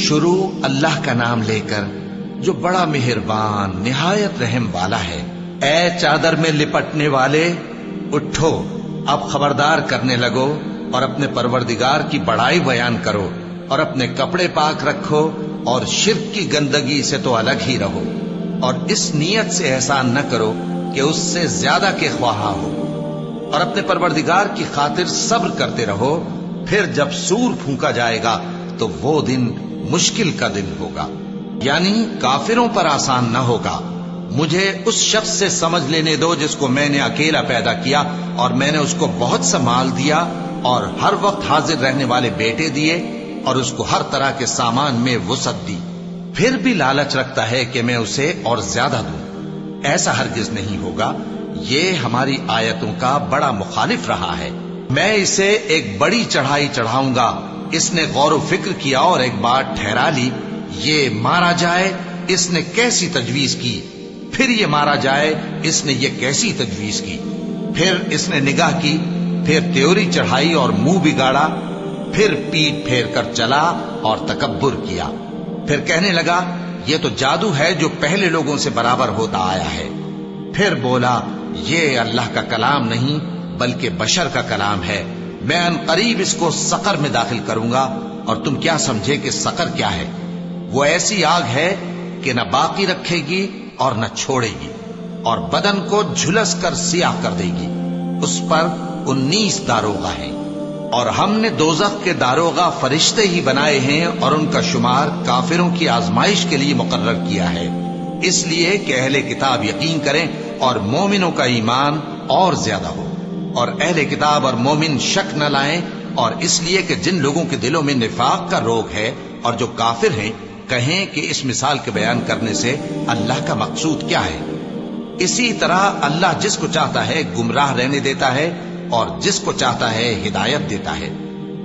شروع اللہ کا نام لے کر جو بڑا مہربان نہایت رحم والا ہے۔ اے چادر میں لپٹنے والے، اٹھو، اب خبردار کرنے لگو اور اپنے پروردگار کی بڑائی بیان کرو اور اپنے کپڑے پاک رکھو اور شرک کی گندگی سے تو الگ ہی رہو، اور اس نیت سے احسان نہ کرو کہ اس سے زیادہ کے خواہاں ہو، اور اپنے پروردگار کی خاطر صبر کرتے رہو۔ پھر جب سور پھونکا جائے گا تو وہ دن مشکل کا دن ہوگا، یعنی کافروں پر آسان نہ ہوگا۔ مجھے اس شخص سے سمجھ لینے دو جس کو میں نے اکیلا پیدا کیا اور میں نے اس کو بہت سا مال دیا اور ہر وقت حاضر رہنے والے بیٹے دیے اور اس کو ہر طرح کے سامان میں وسعت دی، پھر بھی لالچ رکھتا ہے کہ میں اسے اور زیادہ دوں۔ ایسا ہرگز نہیں ہوگا، یہ ہماری آیتوں کا بڑا مخالف رہا ہے۔ میں اسے ایک بڑی چڑھائی چڑھاؤں گا۔ اس نے غور و فکر کیا اور ایک بات ٹھہرا لی، یہ مارا جائے، اس نے کیسی تجویز کی، پھر یہ مارا جائے، اس نے یہ کیسی تجویز کی، پھر اس نے نگاہ کی، پھر تیوری چڑھائی اور منہ بگاڑا، پھر پیٹ پھیر کر چلا اور تکبر کیا، پھر کہنے لگا یہ تو جادو ہے جو پہلے لوگوں سے برابر ہوتا آیا ہے، پھر بولا یہ اللہ کا کلام نہیں بلکہ بشر کا کلام ہے، میں ان قریب اس کو سقر میں داخل کروں گا، اور تم کیا سمجھے کہ سقر کیا ہے؟ وہ ایسی آگ ہے کہ نہ باقی رکھے گی اور نہ چھوڑے گی، اور بدن کو جھلس کر سیاہ کر دے گی۔ اس پر 19 داروغہ ہیں، اور ہم نے دوزخ کے داروغہ فرشتے ہی بنائے ہیں، اور ان کا شمار کافروں کی آزمائش کے لیے مقرر کیا ہے، اس لیے کہ اہل کتاب یقین کریں اور مومنوں کا ایمان اور زیادہ ہو، اور اہل کتاب اور مومن شک نہ لائیں، اور اس لیے کہ جن لوگوں کے دلوں میں نفاق کا روگ ہے اور جو کافر ہیں کہیں کہ اس مثال کے بیان کرنے سے اللہ کا مقصود کیا ہے۔ اسی طرح اللہ جس کو چاہتا ہے گمراہ رہنے دیتا ہے اور جس کو چاہتا ہے ہدایت دیتا ہے،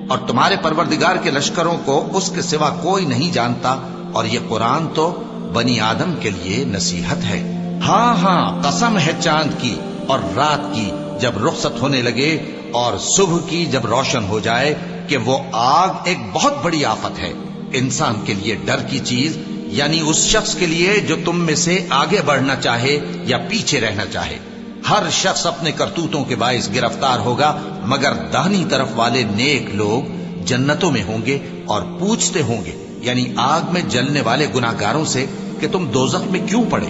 اور تمہارے پروردگار کے لشکروں کو اس کے سوا کوئی نہیں جانتا، اور یہ قرآن تو بنی آدم کے لیے نصیحت ہے۔ ہاں ہاں، قسم ہے چاند کی اور رات کی جب رخصت ہونے لگے، اور صبح کی جب روشن ہو جائے، کہ وہ آگ ایک بہت بڑی آفت ہے، انسان کے لیے ڈر کی چیز، یعنی اس شخص کے لیے جو تم میں سے آگے بڑھنا چاہے یا پیچھے رہنا چاہے۔ ہر شخص اپنے کرتوتوں کے باعث گرفتار ہوگا، مگر داہنی طرف والے نیک لوگ جنتوں میں ہوں گے اور پوچھتے ہوں گے، یعنی آگ میں جلنے والے گناہگاروں سے، کہ تم دوزخ میں کیوں پڑے؟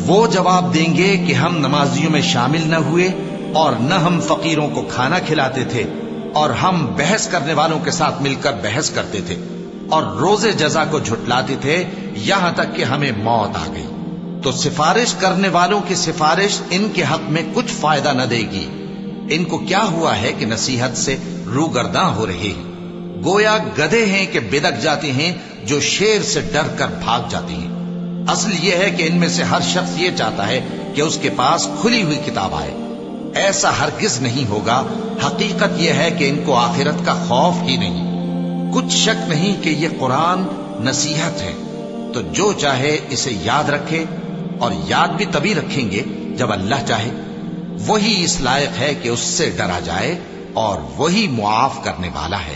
وہ جواب دیں گے کہ ہم نمازیوں میں شامل نہ ہوئے، اور نہ ہم فقیروں کو کھانا کھلاتے تھے، اور ہم بحث کرنے والوں کے ساتھ مل کر بحث کرتے تھے، اور روز جزا کو جھٹلاتے تھے، یہاں تک کہ ہمیں موت آ گئی۔ تو سفارش کرنے والوں کی سفارش ان کے حق میں کچھ فائدہ نہ دے گی۔ ان کو کیا ہوا ہے کہ نصیحت سے روگرداں ہو رہے ہیں، گویا گدھے ہیں کہ بدک جاتے ہیں جو شیر سے ڈر کر بھاگ جاتے ہیں۔ اصل یہ ہے کہ ان میں سے ہر شخص یہ چاہتا ہے کہ اس کے پاس کھلی ہوئی کتاب آئے، ایسا ہرگز نہیں ہوگا۔ حقیقت یہ ہے کہ ان کو آخرت کا خوف ہی نہیں۔ کچھ شک نہیں کہ یہ قرآن نصیحت ہے، تو جو چاہے اسے یاد رکھے، اور یاد بھی تبھی رکھیں گے جب اللہ چاہے۔ وہی اس لائق ہے کہ اس سے ڈرا جائے، اور وہی معاف کرنے والا ہے۔